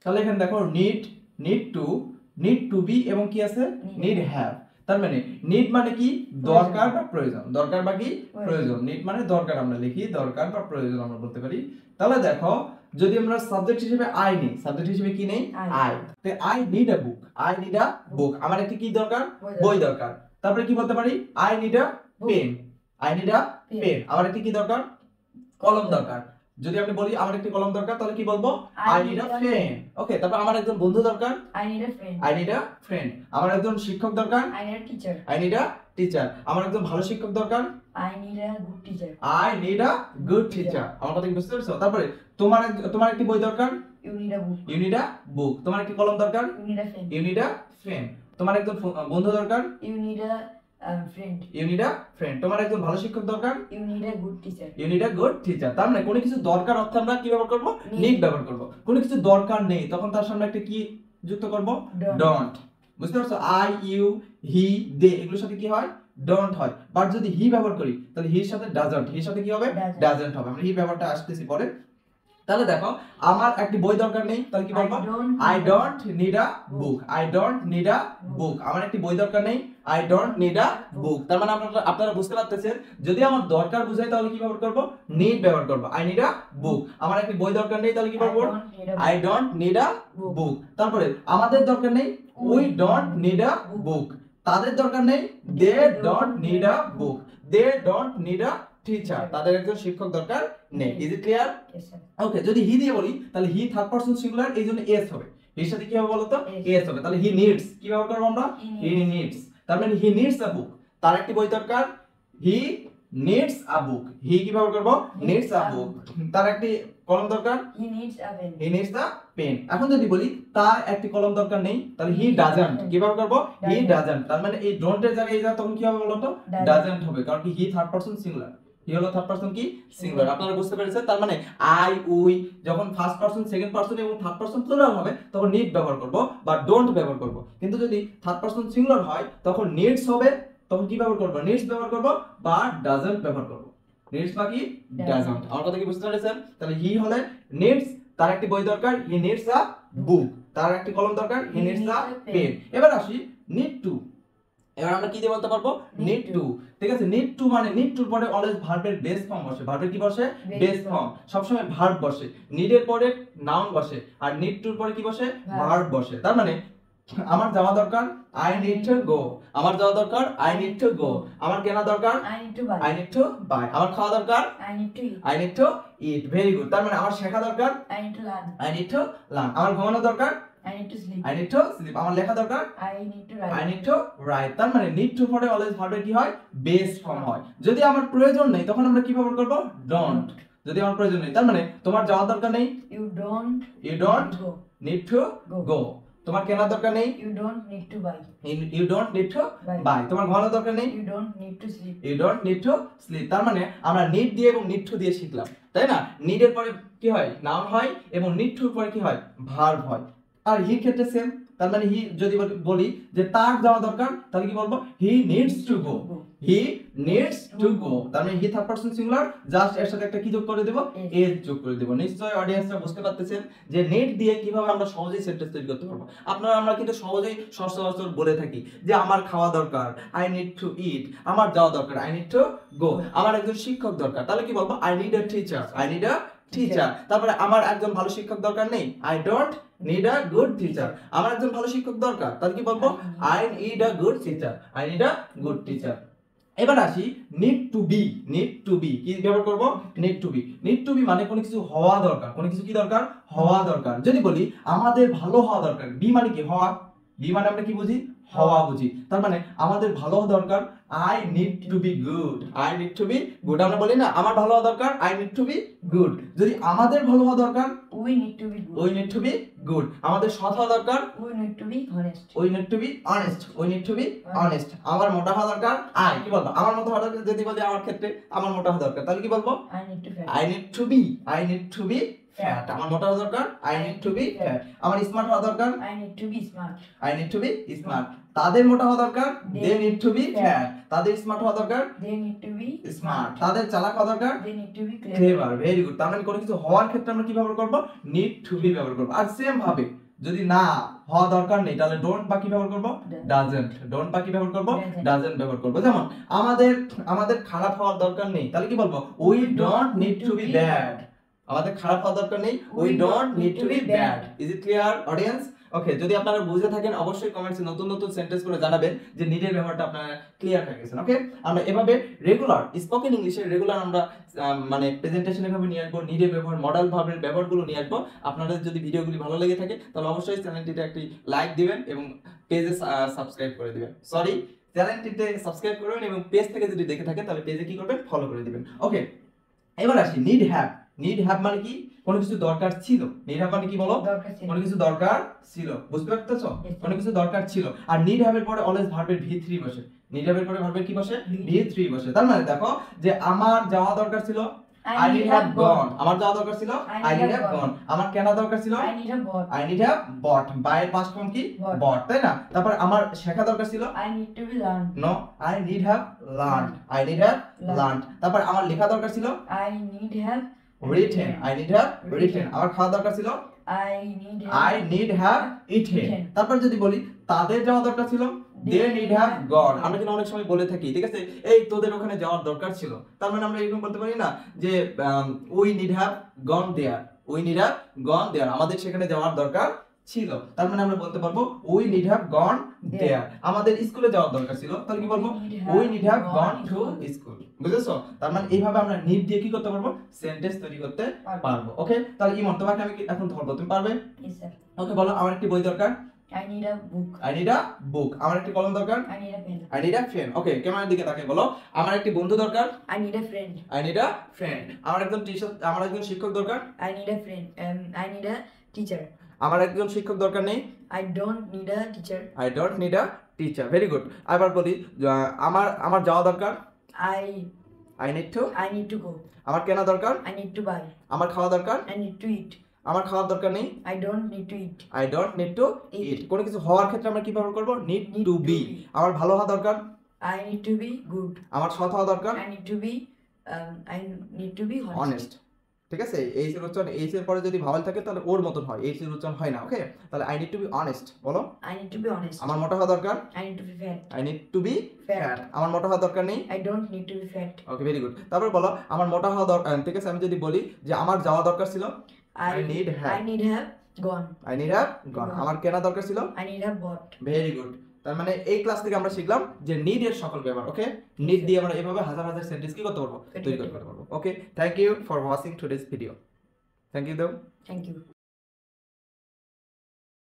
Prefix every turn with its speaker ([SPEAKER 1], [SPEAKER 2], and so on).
[SPEAKER 1] তাহলে এখানে দেখো need to be এবং কি আছে need have। তার মানে need মানে কি দরকার বা প্রয়োজন, দরকার বা কি প্রয়োজন। need মানে দরকার আমরা লিখি, দরকার বা প্রয়োজন আমরা বলতে পারি। তাহলে দেখো যদি আমরা সাবজেক্ট হিসেবে আই নেই, সাবজেক্ট হিসেবে কি নেই আই, তো I need a book, I need a book, আমার একটা কি দরকার বই দরকার। তারপরে কি বলতে পারি I need a pen, I need a pen, আমার একটা কি দরকার কলম দরকার। যদি আমি বলি আমার একটা কলম দরকার তাহলে কি বলবো আই নিড আ পেন। ওকে, তারপর আমার একজন বন্ধু দরকার
[SPEAKER 2] I need a friend,
[SPEAKER 1] I need a friend. আমার একজন শিক্ষক দরকার
[SPEAKER 2] I need a teacher,
[SPEAKER 1] I need a teacher. আমার একজন ভালো শিক্ষক দরকার
[SPEAKER 2] I need a good teacher,
[SPEAKER 1] I need a good teacher. আমার কথা কি বুঝতে পারছো? তারপরে তোমার একটি বই দরকার
[SPEAKER 2] you need a book,
[SPEAKER 1] you need a book. তোমার একটি কলম দরকার
[SPEAKER 2] you need a friend,
[SPEAKER 1] you need a friend. তোমার একজন বন্ধু দরকার
[SPEAKER 2] you need a friend,
[SPEAKER 1] you need a friend. তোমার একজন ভালো শিক্ষক দরকার
[SPEAKER 2] you need a good teacher,
[SPEAKER 1] you need a good teacher. তার মানে কোনো কিছু দরকার অর্থে আমরা কি ব্যবহার করব নিড ব্যবহার করব। কোনো কিছু দরকার নেই তখন তার সামনে একটা কি যুক্ত করব ডোন্ট। বুঝতে পারছো? আই ইউ হি দে এগুলোর সাথে কি হয় ডোন্ট হয়। বাট যদি হি ব্যবহার করি তাহলে হির সাথে ডাজন্ট, হির সাথে কি হবে ডাজন্ট হবে। আমরা হি ব্যবহারটা আসতেছি পরে। তাহলে দেখো আমার একটি বই দরকার নেই তাহলে কি বলবো I don't need a book, I don't need a book. আমার একটি বই দরকার নেই I don't need a book. তার মানে আপনারা বুঝতে পারতেছেন যদি আমার দরকার বুঝাই তাহলে কি ব্যবহার করব নিড ব্যবহার করব। I need a book. আমার একটি বই দরকার নেই তাহলে কি বলবো I don't need a book. তারপরে আমাদের দরকার নেই we don't need a book. তাদের দরকার নেই they don't need a book, they don't need a teacher. তাদের একজন শিক্ষক দরকার নেই। Is it clear? ওকে, যদি হি দিয়ে বলি তাহলে হি থার্ড পারসন সিঙ্গুলার, এইজন্য এস হবে। এর সাথে কি হবে বলো তো এস হবে। তাহলে হি নিডস কি ব্যবহার করব আমরা হি নিডস। তার মানে হি নিডস আ বুক, তার একটি বই দরকার হি নিডস আ বুক। হি কি ব্যবহার করব নিডস আ বুক। তার একটি কলম দরকার
[SPEAKER 2] he needs a pen,
[SPEAKER 1] he needs a pen. এখন যদি বলি তার একটি কলম দরকার নেই তাহলে হি ডাজন্ট কি ব্যবহার করব হি ডাজন্ট। তার মানে এই ডোন্ট এর জায়গায় তখন কি হবে বলো তো ডাজন্ট হবে, কারণ কি হি থার্ড পারসন সিঙ্গুলার, হি হলো থার্ড পারসন কি সিঙ্গুলার। আপনারা বুঝতে পেরেছেন? তার মানে আই উই যখন ফার্স্ট পারসন সেকেন্ড পারসন এবং থার্ড পারসন প্লুরাল হবে তখন নিড ব্যবহার করব বা ডোন্ট ব্যবহার করব। কিন্তু যদি থার্ড পারসন সিঙ্গুলার হয় তখন নিডস হবে, তখন কি ব্যবহার করব নিডস ব্যবহার করব বা ডাজন্ট ব্যবহার করব। নিডস বা কি ডাজন্ট। আমার কথা কি বুঝতে পেরেছেন? তাহলে হি হলে নিডস, তার একটি বই দরকার হি নিডস আ বুক, তার একটি কলম দরকার হি নিডস আ পেন। এবার আসি নিড টু। এবার আমরা কি দিয়ে বলতে পারবো নিড টু। ঠিক আছে, নিড টু মানে নিড টুর পরে অলওয়েজ ভার্বের বেস ফর্ম বসে। ভার্বের কি বসে বেস ফর্ম, সব সময় ভার্ব বসে। নিডের পরে নাউন বসে আর নিড টুর পরে কি বসে ভার্ব বসে। তার মানে আমার যাওয়া দরকার আই নিড টু গো, আমার যাওয়া দরকার আই নিড টু গো। আমার কেনা দরকার
[SPEAKER 2] I need to buy,
[SPEAKER 1] I need to buy. আমার খাওয়া দরকার
[SPEAKER 2] I need to eat,
[SPEAKER 1] I need to eat. Very good. তার মানে আমার শেখা দরকার
[SPEAKER 2] I need to learn,
[SPEAKER 1] I need to learn. আমার ঘুমানো দরকার
[SPEAKER 2] I need to sleep,
[SPEAKER 1] I need to sleep. আমার লেখা দরকার
[SPEAKER 2] I need to write,
[SPEAKER 1] I need to write. তার মানে নিড টু পরে অলওয়েজ ভার্বের কি হয় বেস ফর্ম হয়। যদি আমার প্রয়োজন নেই তখন আমরা কি ব্যবহার করব ডোন্ট। যদি আমার প্রয়োজন নেই তার মানে তোমার যাওয়া দরকার নেই
[SPEAKER 2] you don't
[SPEAKER 1] you don't
[SPEAKER 2] go,
[SPEAKER 1] need to গো। তোমার কেনা দরকার নেই
[SPEAKER 2] you don't need to buy,
[SPEAKER 1] you don't need to buy. তোমার ঘুমানো দরকার নেই
[SPEAKER 2] you don't need to sleep,
[SPEAKER 1] you don't need to sleep. তার মানে আমরা নিড দিয়ে এবং নিড টু দিয়ে শিখলাম, তাই না? নিডের পরে কি হয় নাউন হয় এবং নিড টুর পরে কি হয় ভার্ব হয়। আর হির ক্ষেত্রে সেম। তার মানে হি যদি বলি যে তার যাওয়া দরকার তাহলে কি বলবো হি needs to go, he needs to go. তার মানে he third person singular, just এর সাথে একটা কি যোগ করে দেব এস যোগ করে দেব। নিশ্চয়ই অডিয়েন্সরা বুঝতে পারতেছেন যে নেট দিয়ে কিভাবে আমরা সহজেই সেন্টেন্স তৈরি করতে পারবো। আপনারা আমরা কিন্তু সহজেই সচরাচর বলে থাকি যে আমার খাওয়া দরকার আই নিড টু ইট, আমার যাওয়া দরকার আই নিড টু গো, আমার একজন শিক্ষক দরকার তাহলে কি বলবো I need a teacher, I need a teacher. তারপরে আমার একজন ভালো শিক্ষক দরকার নেই I don't need a good teacher. আমার একজন ভালো শিক্ষক দরকার তাহলে কি বলবো I need a good teacher, I need a good teacher. এবার আসি need to be. Need to be কি ব্যবহার করব need to be. Need to be মানে কোনো কিছু হওয়া দরকার, কোনো কিছু কি দরকার হওয়া দরকার। যদি বলি আমাদের ভালো হওয়া দরকার, বি মানে কি হওয়া, বি মানে আমরা কি বুঝি হওয়া বুঝি। তার মানে আমাদের ভালো হওয়া দরকার I need to be good, I need to be good. আমরা বলি না আমার ভালো হওয়া দরকার I need to be good. যদি আমাদের ভালো হওয়া দরকার
[SPEAKER 2] we need to be good,
[SPEAKER 1] we need to be good. আমাদের সৎ হওয়া দরকার
[SPEAKER 2] we need to be honest,
[SPEAKER 1] we need to be honest, we need to be honest. আমার মোটা হওয়া দরকার আই কি বলবো আমার মোটা হওয়া দরকার। যদি বলি আমার ক্ষেত্রে আমার মোটা হওয়া দরকার তাহলে কি বলবো
[SPEAKER 2] I need to fat,
[SPEAKER 1] I need to be, I need to be fat. আমার মোটা হওয়া দরকার, I need to be fat. আমার স্মার্ট হওয়া দরকার,
[SPEAKER 2] I need to be smart.
[SPEAKER 1] I need to be smart. তাদের মোটা হওয়া দরকার, they need to be fat. তাদের স্মার্ট হওয়া দরকার,
[SPEAKER 2] They need to be
[SPEAKER 1] smart. তাদের চালাক হওয়া দরকার,
[SPEAKER 2] They need to be clever.
[SPEAKER 1] Clever. Very good. তার মানে কোনো কিছু হওয়ার ক্ষেত্রে আমরা কি ব্যবহার করব, নিড টু বি ব্যবহার করব। আর সেম ভাবে যদি না হওয়া দরকার নেই তাহলে ডোন্ট বা কি ব্যবহার করব, ডাজন্ট। ডোন্ট বা কি ব্যবহার করব, ডাজন্ট ব্যবহার করব। যেমন আমাদের খারাপ হওয়ার দরকার নেই, তাহলে কি বলবো, we don't need to be bad. আমাদের খারাপ হওয়ার দরকার নেই, we don't need to be bad. Is it clear audience? Okay, যদি আপনারা বুঝে থাকেন অবশ্যই কমেন্টসে নতুন নতুন সেন্টেন্স করে জানাবেন যে নিডের ব্যবহারটা আপনারা ক্লিয়ার হয়ে গেছেন। ওকে, আমরা এভাবে রেগুলার স্পোকেন ইংলিশে রেগুলার আমরা মানে প্রেজেন্টেশন এভাবে নিয়ে আসবো, নিডের ব্যবহার, মডেল ভাবের ব্যবহারগুলো নিয়ে আসবো। আপনাদের যদি ভিডিওগুলি ভালো লেগে থাকে তাহলে অবশ্যই চ্যানেলটিতে একটি লাইক দিবেন এবং পেজে সাবস্ক্রাইব করে দিবেন। সরি, চ্যানেলটিতে সাবস্ক্রাইব করবেন এবং পেজ থেকে যদি দেখে থাকেন তাহলে পেজে কি করবেন, ফলো করে দিবেন। ওকে, এবার আসি নিড হ্যাভ। নিড হ্যাভ মানে কি, কোনো কিছু দরকার ছিল। নিড হ্যাভ মানে কি বলো,
[SPEAKER 2] দরকার ছিল।
[SPEAKER 1] কোনো কিছু দরকার ছিল। বুঝতে পারতেছো?
[SPEAKER 2] Yes.
[SPEAKER 1] কোনো কিছু দরকার ছিল। আর নিড হ্যাভ এর পরে অলওয়েজ ভার্বের V3 বসে। নিড হ্যাভ এর পরে ভার্বের কি বসে, V3 বসে। তার মানে দেখো যে আমার যাওয়া দরকার ছিল, I need have gone। আমার যাওয়া দরকার ছিল, I need have gone। আমার কেনা দরকার ছিল,
[SPEAKER 2] I need a bot.
[SPEAKER 1] I need have bought। বাইয়ের পাস্ট ফর্ম কি,
[SPEAKER 2] Bought।
[SPEAKER 1] bought, তাই না? তারপর আমার শেখা দরকার ছিল,
[SPEAKER 2] I need to be learned.
[SPEAKER 1] No, I need have learned। I need have learned। তারপর আমার লেখা দরকার ছিল,
[SPEAKER 2] I need have
[SPEAKER 1] written। I need have written। আমার খাওয়া দরকার ছিল,
[SPEAKER 2] I need
[SPEAKER 1] I need have eaten।
[SPEAKER 2] eaten।
[SPEAKER 1] তারপর যদি বলি তাদের যাওয়া দরকার ছিল, they need have gone। আমরা কিন্তু অনেক সময় বলে থাকি, ঠিক আছে, এই তোদের ওখানে যাওয়ার দরকার ছিল। তার মানে আমরা এরকম বলতে পারি না যে we need have gone there। we need have gone there। আমাদের সেখানে যাওয়ার দরকার ছিল। তার মানে আমরা বলতে পারবো we need have gone there। আমাদের স্কুলে যাওয়ার দরকার ছিল, তাহলে কি বলবো, we need have gone to school। বুঝেছো? তার মানে এইভাবে আমরা নিড দিয়ে কি করতে পারবো, সেন্টেন্স তৈরি করতে পারবো। ওকে, তাহলে ইমন তোমাকে আমি এখন ধরবো, তুমি পারবে?
[SPEAKER 2] Yes, sir.
[SPEAKER 1] ওকে, বলো আমার একটি বই দরকার,
[SPEAKER 2] I need a book.
[SPEAKER 1] I need a book। আমার একটি কলম দরকার,
[SPEAKER 2] I need a pen.
[SPEAKER 1] I need a pen। ওকে, ক্যামেরার দিকে তাকিয়ে বলো আমার একটি বন্ধু দরকার,
[SPEAKER 2] I need a friend.
[SPEAKER 1] I need a friend। আমার একজন টিচার, আমার একজন শিক্ষক দরকার,
[SPEAKER 2] I need a friend. I need a teacher.
[SPEAKER 1] আমার একজন শিক্ষক দরকার নেই,
[SPEAKER 2] I don't need a teacher.
[SPEAKER 1] I don't need a teacher। Very good. আবার বলি আমার যাওয়া দরকার,
[SPEAKER 2] I
[SPEAKER 1] I need to।
[SPEAKER 2] need to go.
[SPEAKER 1] আমার কেনা দরকার,
[SPEAKER 2] I need to buy.
[SPEAKER 1] আমার খাওয়া দরকার,
[SPEAKER 2] I need to eat.
[SPEAKER 1] আমার খাওয়ার দরকার নেই,
[SPEAKER 2] I don't need to eat.
[SPEAKER 1] I don't need to eat। কোনো কিছু হওয়ার ক্ষেত্রে আমরা কি ব্যবহার করব, need to be। আমার ভালো হওয়া দরকার,
[SPEAKER 2] I need to be good.
[SPEAKER 1] আমার সৎ হওয়া দরকার,
[SPEAKER 2] I need to be honest.
[SPEAKER 1] Honest. ঠিক আছে, এইচ এর উচ্চারণ, এইচ এর পরে যদি ভাওয়াল থাকে তাহলে ওর মতন হয়, এইচ এর উচ্চারণ হয় না। ওকে, তাহলে I need to be honest. বলো
[SPEAKER 2] I need to be honest.
[SPEAKER 1] আমার মোটা হওয়া দরকার,
[SPEAKER 2] I need to be fat.
[SPEAKER 1] I need to be
[SPEAKER 2] Fat.
[SPEAKER 1] Fat. আমার মোটা হওয়া দরকার নেই,
[SPEAKER 2] I don't need to be fat.
[SPEAKER 1] Okay, very good. তারপর বলো আমার মোটা হওয়া দরকার, ঠিক আছে, আমি যদি বলি যে আমার যাওয়া দরকার ছিল, I need have।
[SPEAKER 2] I need have gone.
[SPEAKER 1] I need have gone. আমার কেনা দরকার ছিল,
[SPEAKER 2] I need have bought.
[SPEAKER 1] Very good. তার মানে এই ক্লাস থেকে আমরা শিখলাম যে নিড এর সকল ব্যবহার। ওকে, নিড দিয়ে আমরা এভাবে হাজার হাজার সেন্টেন্স কি করতে পারবো, তৈরি করতে পারবো। Okay, thank you for watching today's video. Thank you Dev.
[SPEAKER 2] Thank you.